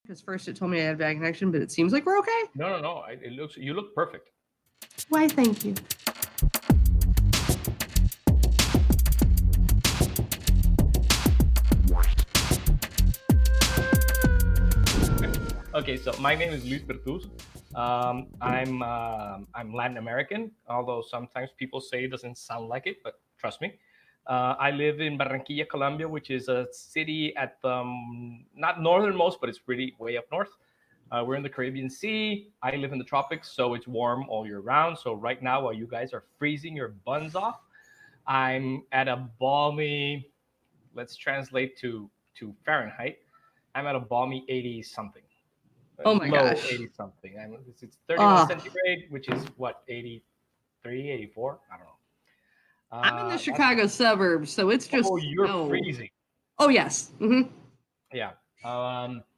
Because first it told me I had a bad connection, but it seems like we're okay. No. You look perfect. Why, thank you. Okay, so my name is Pertuz. I'm Latin American, although sometimes people say it doesn't sound like it, but trust me. I live in Barranquilla, Colombia, which is a city at the not northernmost, but it's pretty way up north. We're in the Caribbean Sea. I live in the tropics, so it's warm all year round. So right now, while you guys are freezing your buns off, I'm at a balmy. Let's translate to Fahrenheit. I'm at a balmy 80 something. Oh my Low gosh. 80 something. It's 31 centigrade, which is what, 83, 84? I don't know. I'm in the Chicago suburbs, so it's just you're freezing. Oh yes. Mm-hmm. Yeah.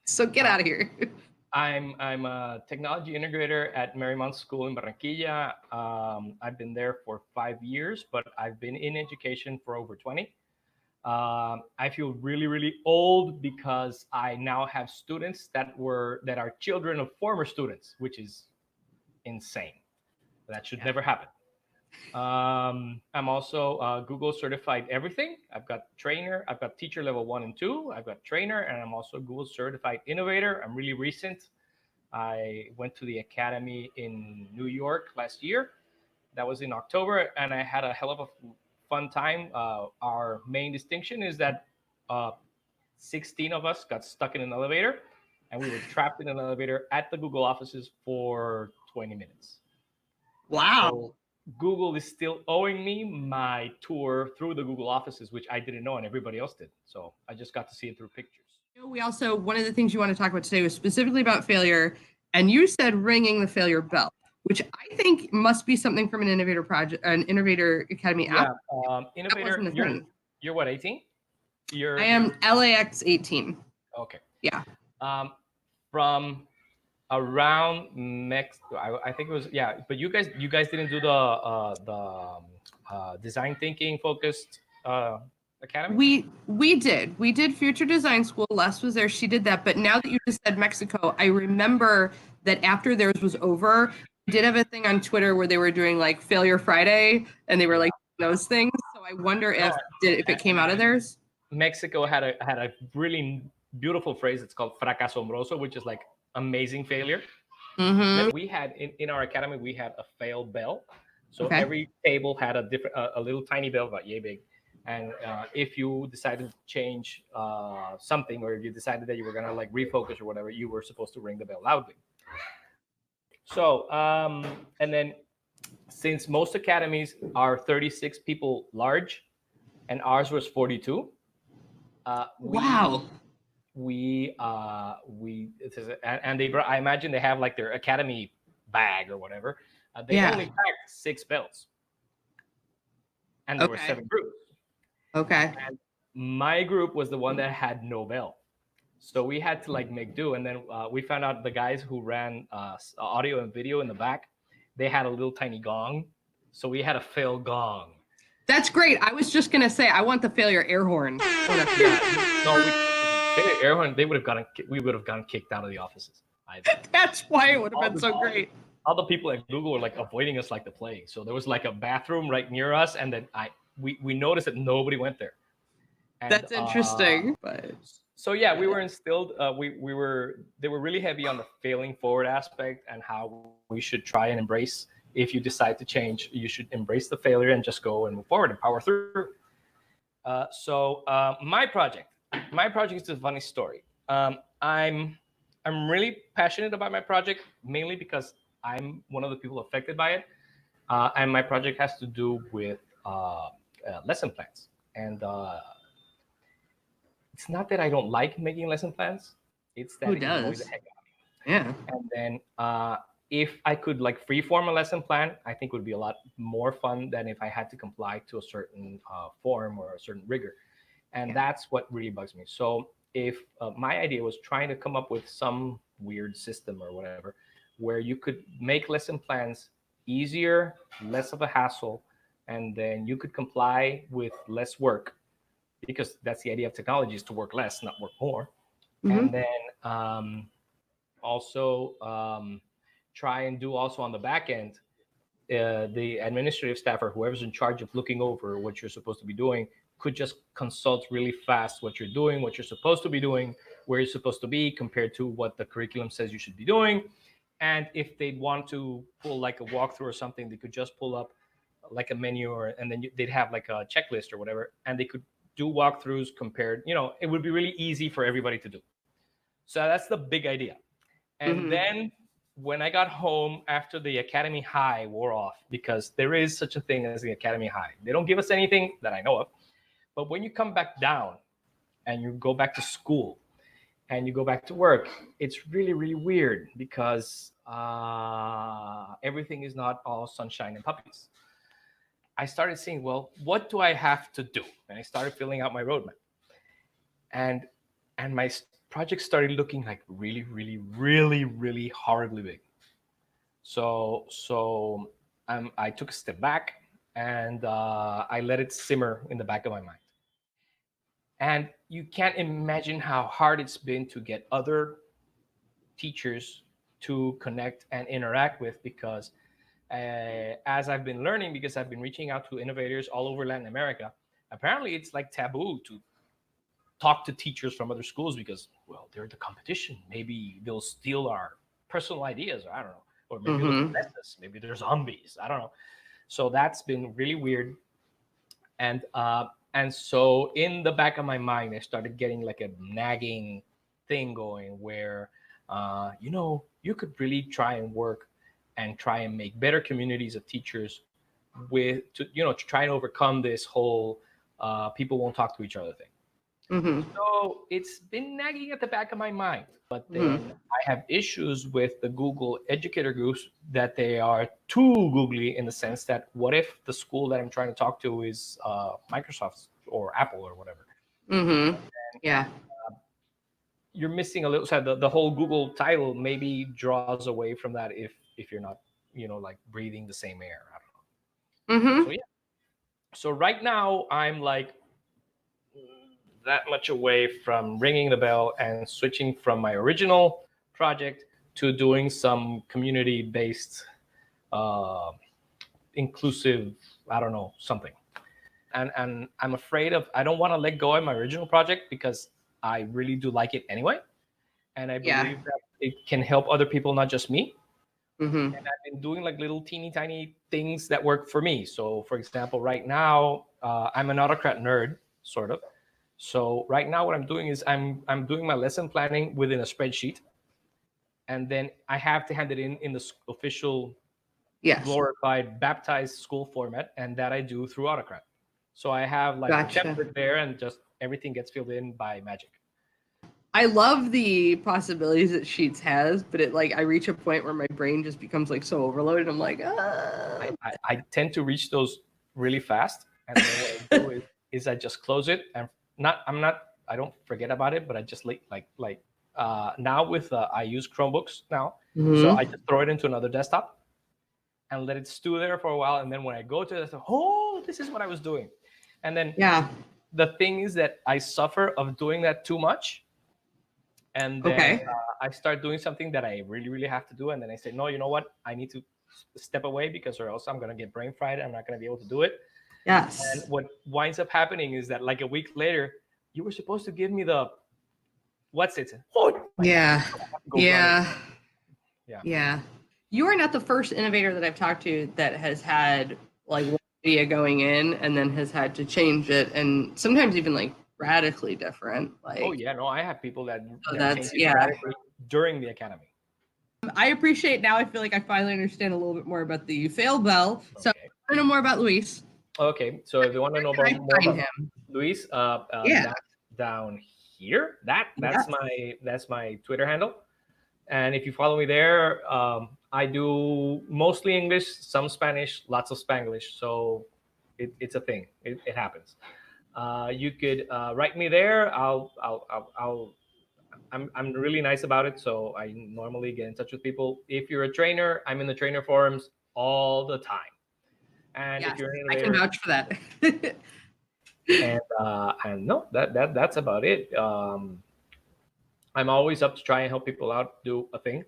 So get out of here. I'm a technology integrator at Marymount School in Barranquilla. I've been there for 5 years, but I've been in education for over 20. I feel really, really old because I now have students that are children of former students, which is insane. That should never happen. I'm also Google Certified Everything. I've got trainer. I've got teacher level 1 and 2. I've got trainer, and I'm also Google Certified Innovator. I'm really recent. I went to the academy in New York last year. That was in October, and I had a hell of a fun time. Our main distinction is that 16 of us got stuck in an elevator, and we were trapped in an elevator at the Google offices for 20 minutes. Wow. So Google is still owing me my tour through the Google offices, which I didn't know and everybody else did. So I just got to see it through pictures. We also, one of the things you want to talk about today was specifically about failure. And you said ringing the failure bell, which I think must be something from an Innovator Project, an Innovator Academy app. Innovator, you're what, 18? I am LAX 18. Okay. Yeah. From around next, I think it was, yeah. But you guys didn't do the design thinking focused academy. We did Future Design School. Les was there. She did that. But now that you just said Mexico, I remember that after theirs was over, we did have a thing on Twitter where they were doing like Failure Friday, and they were like those things. So I wonder if it came out of theirs. Mexico had a really beautiful phrase. It's called fracasombroso, which is like amazing failure. Mm-hmm. We had in our academy, we had a fail bell. So every table had a little tiny bell about yay big. And if you decided to change something, or if you decided that you were going to like refocus or whatever, you were supposed to ring the bell loudly. So, and then since most academies are 36 people large and ours was 42. Wow. I imagine they have like their academy bag or whatever. They only packed 6 bells. And there were 7 groups. Okay. And my group was the one that had no bell. So we had to like make do. And then we found out the guys who ran audio and video in the back, they had a little tiny gong. So we had a fail gong. That's great. I was just going to say, I want the failure air horn. Failure air horn, we would have gotten kicked out of the offices. That's why it would have been so great. All the people at Google were like avoiding us like the plague. So there was like a bathroom right near us. And then we noticed that nobody went there. And, that's interesting. So yeah, we were instilled. They were really heavy on the failing forward aspect and how we should try and embrace. If you decide to change, you should embrace the failure and just go and move forward and power through. So my project is a funny story. I'm really passionate about my project, mainly because I'm one of the people affected by it. And my project has to do with lesson plans. And it's not that I don't like making lesson plans. It's that it annoys the heck out of me. Yeah. And then if I could like freeform a lesson plan, I think it would be a lot more fun than if I had to comply to a certain form or a certain rigor. And that's what really bugs me. So if my idea was trying to come up with some weird system or whatever, where you could make lesson plans easier, less of a hassle, and then you could comply with less work, because that's the idea of technology, is to work less, not work more. Mm-hmm. And then also try and do also on the back end. The administrative staff or whoever's in charge of looking over what you're supposed to be doing could just consult really fast what you're doing, what you're supposed to be doing, where you're supposed to be compared to what the curriculum says you should be doing. And if they'd want to pull like a walkthrough or something, they could just pull up like a menu, and then they'd have like a checklist or whatever, and they could do walkthroughs compared. It would be really easy for everybody to do. So that's the big idea. And then when I got home after the academy high wore off, because there is such a thing as the academy high. They don't give us anything that I know of. But when you come back down and you go back to school and you go back to work, it's really, really weird because everything is not all sunshine and puppies. I started saying, well, what do I have to do? And I started filling out my roadmap. And my project started looking like really, really, really, really horribly big. So I took a step back and I let it simmer in the back of my mind. And you can't imagine how hard it's been to get other teachers to connect and interact with, because as I've been learning, because I've been reaching out to innovators all over Latin America, apparently it's like taboo to talk to teachers from other schools because, well, they're the competition. Maybe they'll steal our personal ideas, or I don't know, or maybe they'll possess us. Maybe they're zombies. I don't know. So that's been really weird. And so in the back of my mind, I started getting like a nagging thing going where, you could really try and work and try and make better communities of teachers to try and overcome this whole people won't talk to each other thing. So it's been nagging at the back of my mind. But then I have issues with the Google educator groups that they are too googly, in the sense that what if the school that I'm trying to talk to is Microsoft or Apple or whatever? Yeah. You're missing a little. So the whole Google title maybe draws away from that if you're not, like breathing the same air. I don't know. So yeah. So right now I'm like that much away from ringing the bell and switching from my original project to doing some community-based, inclusive, I don't know, something. And I'm afraid I don't want to let go of my original project because I really do like it anyway. And I believe that it can help other people, not just me. And I've been doing like little teeny tiny things that work for me. So for example, right now, I'm an autocrat nerd, sort of. So right now what I'm doing is I'm doing my lesson planning within a spreadsheet. And then I have to hand it in the official glorified baptized school format. And that I do through Autocrat. So I have like a template there, and just everything gets filled in by magic. I love the possibilities that Sheets has, but I reach a point where my brain just becomes like so overloaded. I'm like, I tend to reach those really fast. And then what I do is I just close it, and I don't forget about it, but I just now with I use Chromebooks now, so I just throw it into another desktop and let it stew there for a while, and then when I go to it, I say, oh, this is what I was doing. And then the thing is that I suffer of doing that too much, and then I start doing something that I really, really have to do, and then I say, no, you know what, I need to step away, because or else I'm going to get brain fried. I'm not going to be able to do it. Yes. And what winds up happening is that like a week later, you were supposed to give me the what's it? Oh, yeah. You are not the first innovator that I've talked to that has had like one idea going in and then has had to change it, and sometimes even like radically different. Like, oh yeah, no, I have people that that's change it radically during the academy. I appreciate now. I feel like I finally understand a little bit more about the fail bell. So I want to know more about Luis. Okay, so if you want to know more about Luis, down here, that's my Twitter handle. And if you follow me there, I do mostly English, some Spanish, lots of Spanglish. So it's a thing. It happens. You could write me there. I'm really nice about it. So I normally get in touch with people. If you're a trainer, I'm in the trainer forums all the time. And if you're an innovator, I can vouch for that. and no, that's about it. I'm always up to try and help people out do a thing.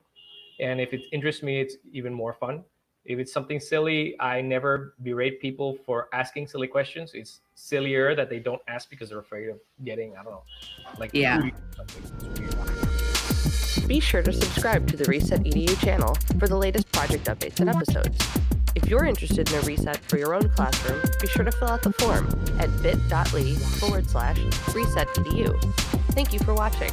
And if it interests me, it's even more fun. If it's something silly, I never berate people for asking silly questions. It's sillier that they don't ask because they're afraid of getting, I don't know, like Yeah. booty or something. It's weird. Be sure to subscribe to the Reset EDU channel for the latest project updates and episodes. If you're interested in a reset for your own classroom, be sure to fill out the form at bit.ly/resetedu. Thank you for watching.